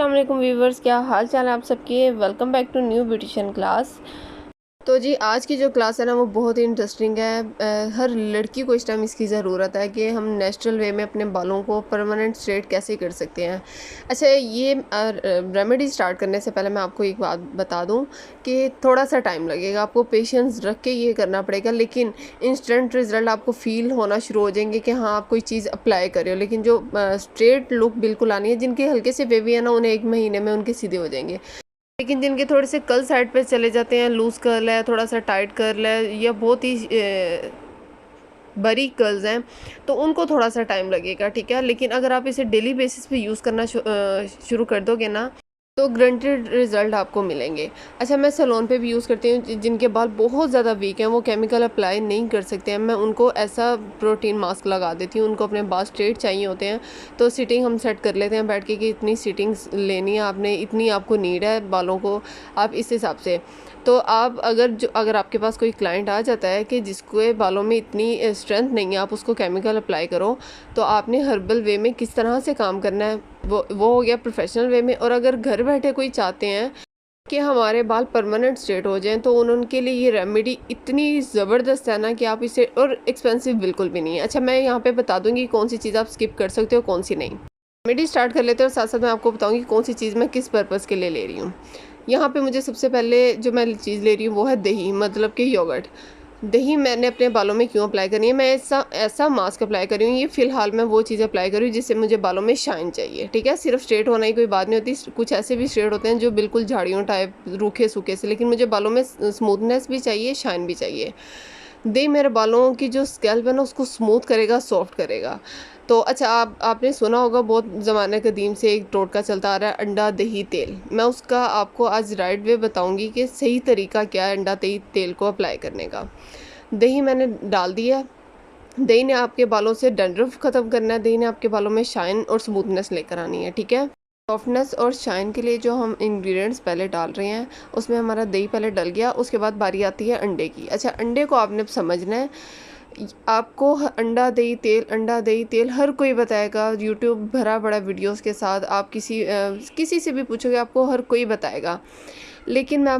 अस्सलाम वालेकुम व्यूवर्स, क्या हाल चाल है आप सबके। Welcome back to new beautician class. तो जी आज की जो क्लास है ना वो बहुत ही इंटरेस्टिंग है। हर लड़की को इस टाइम इसकी ज़रूरत है कि हम नेचुरल वे में अपने बालों को परमानेंट स्ट्रेट कैसे कर सकते हैं। अच्छा, ये रेमेडी स्टार्ट करने से पहले मैं आपको एक बात बता दूं कि थोड़ा सा टाइम लगेगा, आपको पेशेंस रख के ये करना पड़ेगा, लेकिन इंस्टेंट रिज़ल्ट आपको फील होना शुरू हो जाएंगे कि हाँ आप कोई चीज़ अप्लाई कर रहे हो। लेकिन जो स्ट्रेट लुक बिल्कुल आनी है, जिनके हल्के से वेवी है ना, उन्हें 1 महीने में उनके सीधे हो जाएंगे। लेकिन जिनके थोड़े से कर्ल साइड पे चले जाते हैं, लूज़ कर्ल है, थोड़ा सा टाइट कर्ल है, या बहुत ही बारीक कर्ल्स हैं, तो उनको थोड़ा सा टाइम लगेगा, ठीक है। लेकिन अगर आप इसे डेली बेसिस पे यूज़ करना शुरू कर दोगे ना, तो ग्रंटेड रिज़ल्ट आपको मिलेंगे। अच्छा, मैं सैलून पे भी यूज़ करती हूँ। जिनके बाल बहुत ज़्यादा वीक हैं, वो केमिकल अप्लाई नहीं कर सकते हैं, मैं उनको ऐसा प्रोटीन मास्क लगा देती हूँ। उनको अपने बाल स्ट्रेट चाहिए होते हैं, तो सिटिंग हम सेट कर लेते हैं बैठ के कि इतनी सिटिंग्स लेनी है आपने, इतनी आपको नीड है बालों को, आप इस हिसाब से। तो आप अगर आपके पास कोई क्लाइंट आ जाता है कि जिसको बालों में इतनी स्ट्रेंथ नहीं है, आप उसको केमिकल अप्लाई करो, तो आपने हर्बल वे में किस तरह से काम करना है, वो हो गया प्रोफेशनल वे में। और अगर घर बैठे कोई चाहते हैं कि हमारे बाल परमानेंट स्ट्रेट हो जाएं, तो उनके लिए ये रेमेडी इतनी ज़बरदस्त है ना कि आप इसे, और एक्सपेंसिव बिल्कुल भी नहीं है। अच्छा, मैं यहाँ पे बता दूँगी कौन सी चीज़ आप स्किप कर सकते हो, कौन सी नहीं। रेमेडी स्टार्ट कर लेते हैं और साथ साथ मैं आपको बताऊँगी कौन सी चीज़ मैं किस पर्पज़ के लिए ले रही हूँ। यहाँ पे मुझे सबसे पहले जो मैं चीज़ ले रही हूँ वो है दही, मतलब कि योगर्ट। दही मैंने अपने बालों में क्यों अप्लाई करनी है, मैं ऐसा ऐसा मास्क अप्लाई कर रही हूँ। ये फ़िलहाल मैं वो चीज़ अप्लाई कर रही हूँ जिससे मुझे बालों में शाइन चाहिए, ठीक है। सिर्फ स्ट्रेट होना ही कोई बात नहीं होती, कुछ ऐसे भी स्ट्रेट होते हैं जो बिल्कुल झाड़ियों टाइप रूखे सूखे से, लेकिन मुझे बालों में स्मूथनेस भी चाहिए, शाइन भी चाहिए। दही मेरे बालों की जो स्कैल्प है ना उसको स्मूथ करेगा, सॉफ्ट करेगा। तो अच्छा, आपने सुना होगा, बहुत ज़माने कदीम से एक टोटका चलता आ रहा है, अंडा दही तेल। मैं उसका आपको आज राइट वे बताऊंगी कि सही तरीका क्या है अंडा दही तेल को अप्लाई करने का। दही मैंने डाल दिया। दही ने आपके बालों से डैंड्रफ ख़त्म करना है, दही ने आपके बालों में शाइन और स्मूथनेस लेकर आनी है, ठीक है। सॉफ्टनेस और शाइन के लिए जो हम इंग्रेडिएंट्स पहले डाल रहे हैं, उसमें हमारा दही पहले डल गया, उसके बाद बारी आती है अंडे की। अच्छा, अंडे को आपने समझना है। आपको अंडा दही तेल, अंडा दही तेल हर कोई बताएगा, यूट्यूब भरा पड़ा वीडियोस के साथ। आप किसी से भी पूछोगे, आपको हर कोई बताएगा। लेकिन मैं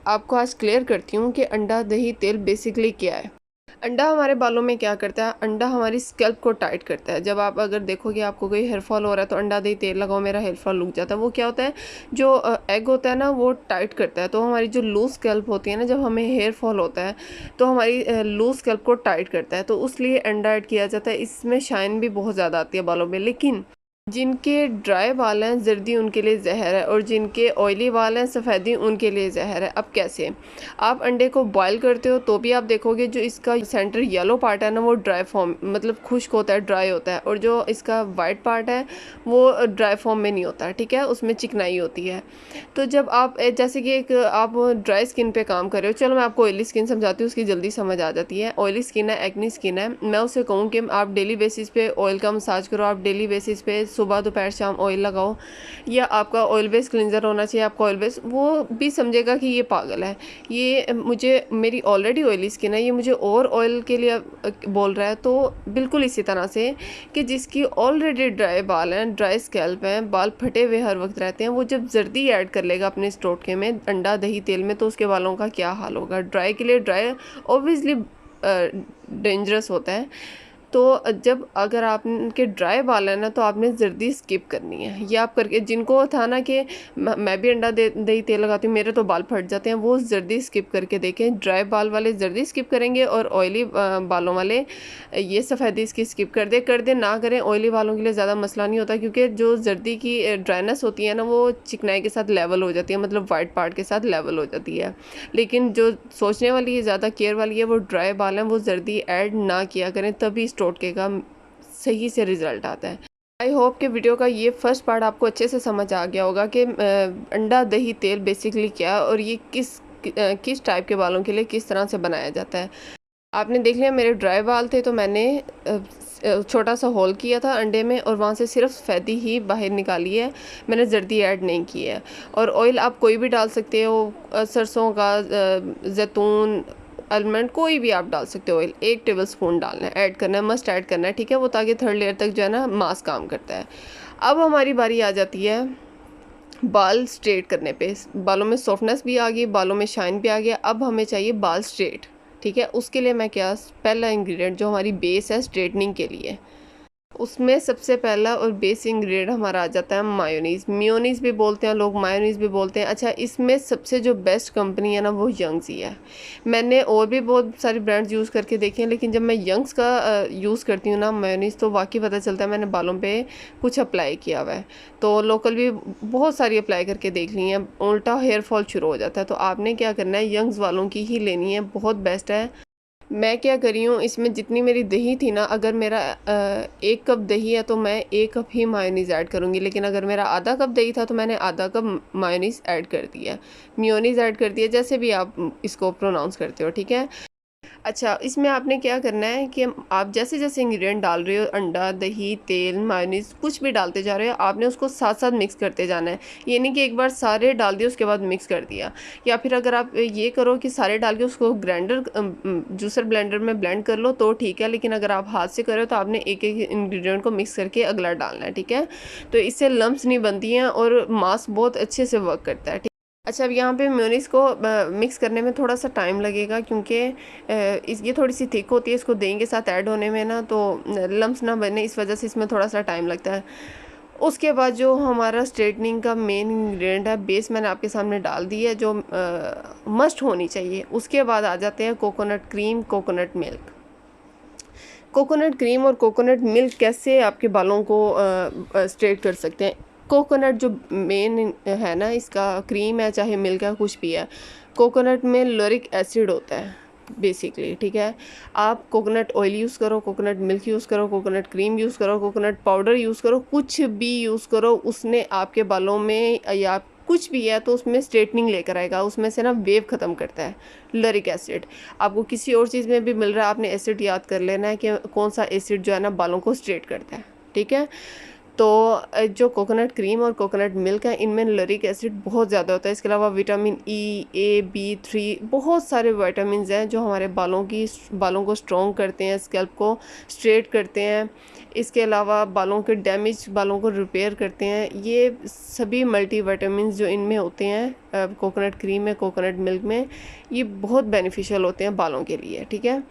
आपको आज क्लियर करती हूँ कि अंडा दही तेल बेसिकली क्या है। अंडा हमारे बालों में क्या करता है, अंडा हमारी स्कैल्प को टाइट करता है। जब आप अगर देखोगे आपको कोई हेयर फॉल हो रहा है, तो अंडा दही तेल लगाओ मेरा हेयर फॉल रुक जाता है। वो क्या होता है, जो एग होता है ना वो टाइट करता है, तो हमारी जो लूज स्कैल्प होती है ना, जब हमें हेयर फॉल होता है तो हमारी लूज स्कैल्प को टाइट करता है, तो उसलिए अंडा ऐड किया जाता है। इसमें शाइन भी बहुत ज़्यादा आती है बालों में। लेकिन जिनके ड्राई बाल हैं, जर्दी उनके लिए जहर है, और जिनके ऑयली बाल हैं, सफ़ेदी उनके लिए जहर है। अब कैसे, आप अंडे को बॉयल करते हो तो भी आप देखोगे जो इसका सेंटर येलो पार्ट है ना, वो ड्राई फॉर्म मतलब खुश्क होता है, ड्राई होता है, और जो इसका वाइट पार्ट है वो ड्राई फॉर्म में नहीं होता, ठीक है, उसमें चिकनाई होती है। तो जब आप जैसे कि एक आप ड्राई स्किन पे काम कर रहे हो, चलो मैं आपको ऑयली स्किन समझाती हूँ, उसकी जल्दी समझ आ जाती है। ऑयली स्किन है, एक्नी स्किन है, मैं उसे कहूँ कि आप डेली बेसिस पे ऑयल का मसाज करो, आप डेली बेसिस पे सुबह दोपहर शाम ऑयल लगाओ, या आपका ऑयल बेस क्लिनजर होना चाहिए, आपका ऑयल बेस, वो भी समझेगा कि ये पागल है, ये मुझे, मेरी ऑलरेडी ऑयली स्किन है, ये मुझे और ऑयल के लिए बोल रहा है। तो बिल्कुल इसी तरह से कि जिसकी ऑलरेडी ड्राई बाल हैं, ड्राई स्कैल्प हैं, बाल फटे हुए हर वक्त रहते हैं, वो जब जर्दी ऐड कर लेगा अपने इस टोटके में, अंडा दही तेल में, तो उसके बालों का क्या हाल होगा। ड्राई के लिए ड्राई ऑब्वियसली डेंजरस होता है। तो जब अगर आपके ड्राई बाल है ना, तो आपने जर्दी स्किप करनी है। ये आप करके, जिनको था ना कि मैं भी अंडा दही तेल लगाती हूँ, मेरे तो बाल फट जाते हैं, वो जर्दी स्किप करके देखें। ड्राई बाल वाले जर्दी स्किप करेंगे, और ऑयली बालों वाले ये सफ़ेदी इसकी स्किप कर दे ना करें। ऑयली बालों के लिए ज़्यादा मसला नहीं होता, क्योंकि जो जर्दी की ड्राइनेस होती है ना, वो चिकनाई के साथ लेवल हो जाती है, मतलब वाइट पार्ट के साथ लेवल हो जाती है। लेकिन जो सोचने वाली है, ज़्यादा केयर वाली है, वो ड्राई बाल हैं, वो जर्दी ऐड ना किया करें, तभी इस टोटके का सही से रिज़ल्ट आता है। आई होप कि वीडियो का ये फर्स्ट पार्ट आपको अच्छे से समझ आ गया होगा कि अंडा दही तेल बेसिकली क्या है, और ये किस टाइप के बालों के लिए किस तरह से बनाया जाता है। आपने देख लिया, मेरे ड्राई बाल थे, तो मैंने छोटा सा होल किया था अंडे में, और वहाँ से सिर्फ सफ़ेदी ही बाहर निकाली है, मैंने जर्दी ऐड नहीं की है। और ऑयल आप कोई भी डाल सकते हो, सरसों का, जैतून, आलमंड, कोई भी आप डाल सकते हो। ऑयल 1 टेबलस्पून डालना है, ऐड करना है, मस्ट ऐड करना है, ठीक है, वो ताकि थर्ड लेयर तक जो है ना मास्क काम करता है। अब हमारी बारी आ जाती है बाल स्ट्रेट करने पे बालों में सॉफ्टनेस भी आ गई, बालों में शाइन भी आ गया। अब हमें चाहिए बाल स्ट्रेट, ठीक है। उसके लिए मैं क्या, पहला इंग्रेडिएंट जो हमारी बेस है स्ट्रेटनिंग के लिए, उसमें सबसे पहला और बेसिक इंग्रेडिएंट हमारा आ जाता है मायोनीज़। मेयोनीज़ भी बोलते हैं लोग, मायोनीज़ भी बोलते हैं। अच्छा, इसमें सबसे जो बेस्ट कंपनी है ना वो यंग्स ही है। मैंने और भी बहुत सारी ब्रांड्स यूज़ करके देखे हैं, लेकिन जब मैं यंग्स का यूज़ करती हूँ ना मायोनीज़, तो वाकई पता चलता है मैंने बालों पे कुछ अप्लाई किया हुआ है। तो लोकल भी बहुत सारी अप्लाई करके देख ली हैं, उल्टा हेयर फॉल शुरू हो जाता है। तो आपने क्या करना है, यंग्स वालों की ही लेनी है, बहुत बेस्ट है। मैं क्या करी हूँ, इसमें जितनी मेरी दही थी ना, अगर मेरा 1 कप दही है तो मैं 1 कप ही मायोनीज़ ऐड करूँगी। लेकिन अगर मेरा आधा कप दही था तो मैंने आधा कप मायोनीज़ ऐड कर दिया, मेयोनीज़ ऐड कर दिया, जैसे भी आप इसको प्रोनाउंस करते हो, ठीक है। अच्छा, इसमें आपने क्या करना है कि आप जैसे जैसे इंग्रेडिएंट डाल रहे हो, अंडा, दही, तेल, मायोनीज़ कुछ भी डालते जा रहे हो, आपने उसको साथ साथ मिक्स करते जाना है। ये नहीं कि एक बार सारे डाल दिए उसके बाद मिक्स कर दिया। या फिर अगर आप ये करो कि सारे डाल के उसको जूसर ब्लेंडर में ब्लेंड कर लो तो ठीक है, लेकिन अगर आप हाथ से करो तो आपने एक एक इंग्रेडिएंट को मिक्स करके अगला डालना है, ठीक है। तो इससे लम्प्स नहीं बनती हैं और मास्क बहुत अच्छे से वर्क करता है। अच्छा, अब यहाँ पे मेयोनीज़ को मिक्स करने में थोड़ा सा टाइम लगेगा, क्योंकि ये थोड़ी सी थिक होती है, इसको दही के साथ ऐड होने में ना, तो लम्स ना बने, इस वजह से इसमें थोड़ा सा टाइम लगता है। उसके बाद जो हमारा स्ट्रेटनिंग का मेन इंग्रेडिएंट है, बेस मैंने आपके सामने डाल दी है, जो मस्ट होनी चाहिए। उसके बाद आ जाते हैं coconut cream, coconut milk. Coconut cream और कोकोनट मिल्क कैसे आपके बालों को स्ट्रेट कर सकते हैं। कोकोनट जो मेन है ना, इसका क्रीम है चाहे मिल्क है कुछ भी है, कोकोनट में लोरिक एसिड होता है बेसिकली, ठीक है। आप कोकोनट ऑयल यूज़ करो, कोकोनट मिल्क यूज़ करो, कोकोनट क्रीम यूज़ करो, कोकोनट पाउडर यूज़ करो, कुछ भी यूज़ करो, उसने आपके बालों में या कुछ भी है तो उसमें स्ट्रेटनिंग लेकर आएगा, उसमें से ना वेव ख़त्म करता है लरिक एसिड। आपको किसी और चीज़ में भी मिल रहा है, आपने एसिड याद कर लेना है कि कौन सा एसिड जो है ना बालों को स्ट्रेट करता है, ठीक है। तो जो कोकोनट क्रीम और कोकोनट मिल्क है, इनमें लरिक एसिड बहुत ज़्यादा होता है। इसके अलावा विटामिन ई, ए, B3, बहुत सारे विटामिन हैं जो हमारे बालों को स्ट्रॉन्ग करते हैं, स्कैल्प को स्ट्रेट करते हैं। इसके अलावा बालों के डैमेज बालों को रिपेयर करते हैं। ये सभी मल्टी विटामिन जो इनमें होते हैं कोकोनट क्रीम में, कोकोनट मिल्क में, ये बहुत बेनिफिशियल होते हैं बालों के लिए, ठीक है।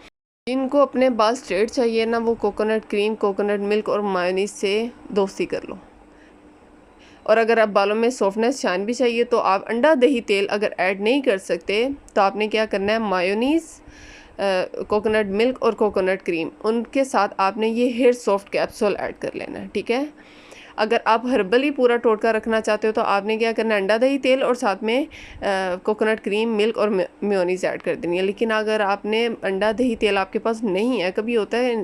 जिनको अपने बाल स्ट्रेट चाहिए ना, वो कोकोनट क्रीम, कोकोनट मिल्क और मायोनीज से दोस्ती कर लो। और अगर आप बालों में सॉफ्टनेस शाइन भी चाहिए तो आप अंडा, दही, तेल अगर ऐड नहीं कर सकते तो आपने क्या करना है, मायोनीज़, कोकोनट मिल्क और कोकोनट क्रीम, उनके साथ आपने ये हेयर सॉफ्ट कैप्सूल ऐड कर लेना है, ठीक है। अगर आप हर्बली पूरा टोटका रखना चाहते हो तो आपने क्या करना है, अंडा, दही, तेल और साथ में कोकोनट क्रीम, मिल्क और मेयोनीज़ ऐड कर देनी है। लेकिन अगर आपने अंडा, दही, तेल आपके पास नहीं है, कभी होता है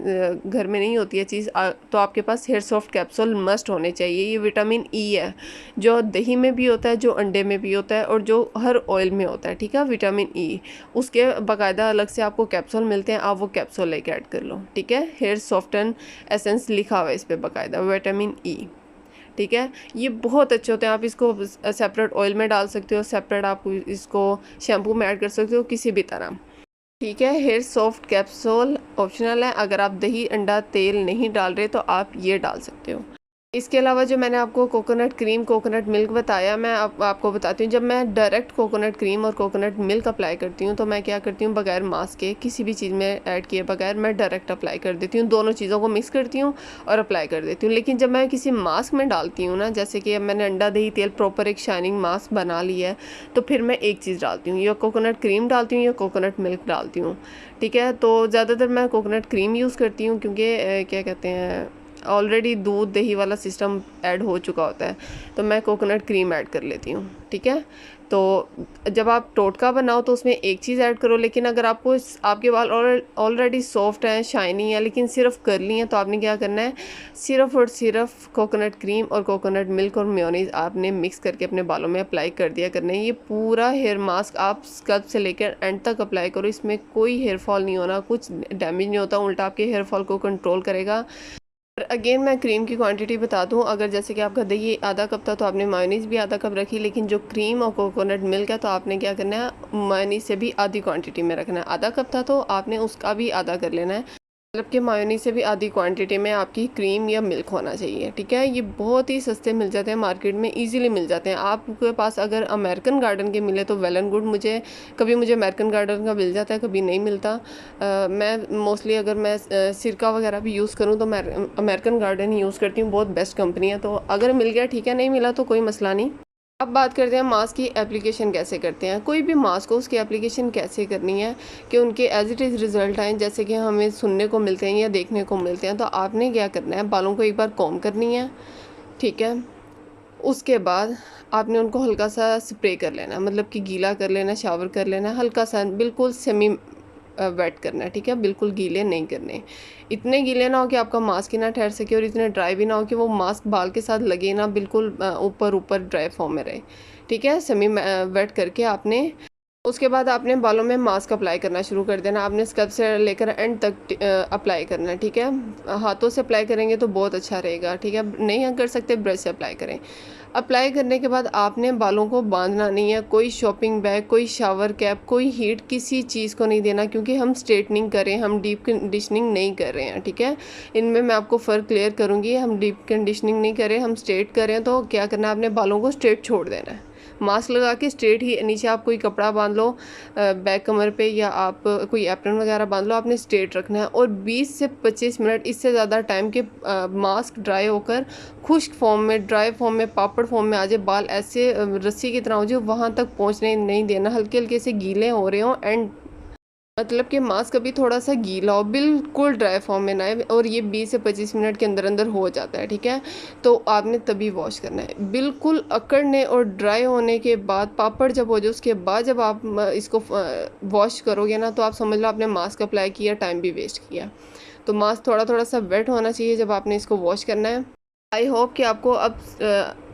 घर में नहीं होती है चीज़, तो आपके पास हेयर सॉफ्ट कैप्सूल मस्ट होने चाहिए। ये विटामिन ई है जो दही में भी होता है, जो अंडे में भी होता है और जो हर ऑयल में होता है, ठीक है। विटामिन ई, उसके बाकायदा अलग से आपको कैप्सूल मिलते हैं, आप वो कैप्सूल लेके ऐड कर लो, ठीक है। हेयर सॉफ्टन एसेंस लिखा हुआ है इस पर बाकायदा, विटामिन ई, ठीक है। ये बहुत अच्छे होते हैं, आप इसको सेपरेट ऑयल में डाल सकते हो, सेपरेट आप इसको शैम्पू में ऐड कर सकते हो, किसी भी तरह, ठीक है। हेयर सॉफ्ट कैप्सूल ऑप्शनल है, अगर आप दही, अंडा, तेल नहीं डाल रहे तो आप ये डाल सकते हो। इसके अलावा जो मैंने आपको कोकोनट क्रीम, कोकोनट मिल्क बताया, मैं आपको बताती हूँ। जब मैं डायरेक्ट कोकोनट क्रीम और कोकोनट मिल्क अप्लाई करती हूँ तो मैं क्या करती हूँ, बगैर मास्क के, किसी भी चीज़ में ऐड किए बगैर मैं डायरेक्ट अप्लाई कर देती हूँ। दोनों चीज़ों को मिक्स करती हूँ और अप्लाई कर देती हूँ। लेकिन जब मैं किसी मास्क में डालती हूँ ना, जैसे कि अब मैंने अंडा, दही, तेल प्रॉपर एक शाइनिंग मास्क बना लिया है, तो फिर मैं एक चीज़ डालती हूँ, या कोकोनट क्रीम डालती हूँ या कोकोनट मिल्क डालती हूँ, ठीक है। तो ज़्यादातर मैं कोकोनट क्रीम यूज़ करती हूँ, क्योंकि क्या कहते हैं, ऑलरेडी दूध दही वाला सिस्टम ऐड हो चुका होता है, तो मैं कोकोनट क्रीम ऐड कर लेती हूँ, ठीक है। तो जब आप टोटका बनाओ तो उसमें एक चीज़ ऐड करो, लेकिन अगर आपके बाल ऑलरेडी सॉफ्ट हैं, शाइनी है, लेकिन सिर्फ कर्ली हैं, तो आपने क्या करना है, सिर्फ और सिर्फ कोकोनट क्रीम और कोकोनट मिल्क और मेयोनीज आपने मिक्स करके अपने बालों में अप्लाई कर दिया करना है। ये पूरा हेयर मास्क आप स्कल्प से लेकर एंड तक अप्लाई करो, इसमें कोई हेयर फॉल नहीं होना, कुछ डैमेज नहीं होता, उल्टा आपके हेयर फॉल को कंट्रोल करेगा। अगेन मैं क्रीम की क्वांटिटी बता दूं, अगर जैसे कि आपका दही आधा कप था तो आपने मायोनीज़ भी आधा कप रखी, लेकिन जो क्रीम और कोकोनट मिल्क है तो आपने क्या करना है, मायोनीज़ से भी आधी क्वांटिटी में रखना है। आधा कप था तो आपने उसका भी आधा कर लेना है। मतलब कि मायोनीज से भी आधी क्वांटिटी में आपकी क्रीम या मिल्क होना चाहिए, ठीक है। ये बहुत ही सस्ते मिल जाते हैं मार्केट में, इजीली मिल जाते हैं। आपके पास अगर अमेरिकन गार्डन के मिले तो वेल एंड गुड। मुझे अमेरिकन गार्डन का मिल जाता है, कभी नहीं मिलता। मैं मोस्टली अगर मैं सिरका वगैरह भी यूज़ करूँ तो मैं अमेरिकन गार्डन ही यूज़ करती हूँ, बहुत बेस्ट कंपनी है। तो अगर मिल गया ठीक है, नहीं मिला तो कोई मसला नहीं। अब बात करते हैं मास्क की एप्लीकेशन कैसे करते हैं। कोई भी मास्क हो उसकी एप्लीकेशन कैसे करनी है कि उनके एज इट इज़ रिज़ल्ट आएँ, जैसे कि हमें सुनने को मिलते हैं या देखने को मिलते हैं। तो आपने क्या करना है, बालों को एक बार कॉम्ब करनी है, ठीक है। उसके बाद आपने उनको हल्का सा स्प्रे कर लेना है, मतलब कि गीला कर लेना, शावर कर लेना, हल्का सा बिल्कुल सेमी वेट करना है, ठीक है। बिल्कुल गीले नहीं करने, इतने गीले ना हो कि आपका मास्क ही ना ठहर सके और इतने ड्राई भी ना हो कि वो मास्क बाल के साथ लगे ना, बिल्कुल ऊपर ऊपर ड्राई फॉर्म में रहे, ठीक है। सेमी वेट करके आपने उसके बाद आपने बालों में मास्क अप्लाई करना शुरू कर देना। आपने स्कल्प से लेकर एंड तक अप्लाई करना है, ठीक है। हाथों से अप्लाई करेंगे तो बहुत अच्छा रहेगा, ठीक है। नहीं कर सकते ब्रश से अप्लाई करें। अप्लाई करने के बाद आपने बालों को बांधना नहीं है, कोई शॉपिंग बैग, कोई शावर कैप, कोई हीट, किसी चीज़ को नहीं देना, क्योंकि हम स्ट्रेटनिंग करें, हम डीप कंडीशनिंग नहीं कर रहे हैं, ठीक है। इनमें मैं आपको फ़र्क क्लियर करूँगी। हम डीप कंडीशनिंग नहीं करें, हम स्ट्रेट करें। तो क्या करना है, आपने बालों को स्ट्रेट छोड़ देना है, मास्क लगा के स्ट्रेट ही। नीचे आप कोई कपड़ा बांध लो बैक कमर पे, या आप कोई एप्रन वगैरह बांध लो, आपने स्ट्रेट रखना है। और 20 से 25 मिनट, इससे ज़्यादा टाइम के मास्क ड्राई होकर खुश्क फॉर्म में, ड्राई फॉर्म में, पापड़ फॉर्म में आ जाए, बाल ऐसे रस्सी की तरह हो जाए, वहाँ तक पहुँचने नहीं देना। हल्के हल्के से गीले हो रहे हो एंड मतलब कि मास्क अभी थोड़ा सा गीला हो, बिल्कुल ड्राई फॉर्म में ना आए, और ये 20 से 25 मिनट के अंदर अंदर हो जाता है, ठीक है। तो आपने तभी वॉश करना है। बिल्कुल अकड़ने और ड्राई होने के बाद, पापड़ जब हो जाए उसके बाद जब आप इसको वॉश करोगे ना, तो आप समझ लो आपने मास्क अप्लाई किया, टाइम भी वेस्ट किया। तो मास्क थोड़ा थोड़ा सा वेट होना चाहिए जब आपने इसको वॉश करना है। आई होप कि आपको अब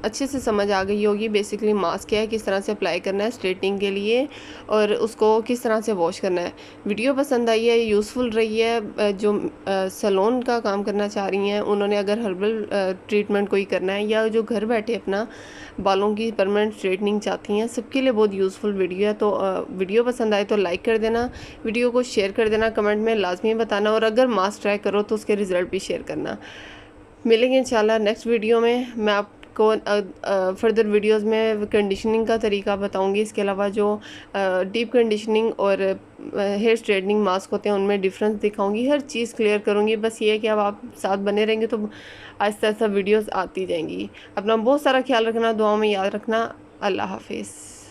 अच्छे से समझ आ गई होगी बेसिकली मास्क क्या है, किस तरह से अप्लाई करना है स्ट्रेटनिंग के लिए, और उसको किस तरह से वॉश करना है। वीडियो पसंद आई है, यूज़फुल रही है, जो सैलून का काम करना चाह रही हैं, उन्होंने अगर हर्बल ट्रीटमेंट कोई करना है, या जो घर बैठे अपना बालों की परमानेंट स्ट्रेटनिंग चाहती हैं, सबके लिए बहुत यूज़फुल वीडियो है। तो वीडियो पसंद आए तो लाइक कर देना, वीडियो को शेयर कर देना, कमेंट में लाजमी बताना, और अगर मास्क ट्राई करो तो उसके रिज़ल्ट भी शेयर करना। मिलेंगे इंशाल्लाह नेक्स्ट वीडियो में। मैं आपको फर्दर वीडियोस में कंडीशनिंग का तरीका बताऊंगी। इसके अलावा जो डीप कंडीशनिंग और हेयर स्ट्रेटनिंग मास्क होते हैं उनमें डिफरेंस दिखाऊंगी, हर चीज़ क्लियर करूंगी। बस ये है कि अब आप साथ बने रहेंगे तो आहिस्ता आहिस्ता वीडियोस आती जाएंगी। अपना बहुत सारा ख्याल रखना, दुआओं में याद रखना। अल्लाह हाफिज़।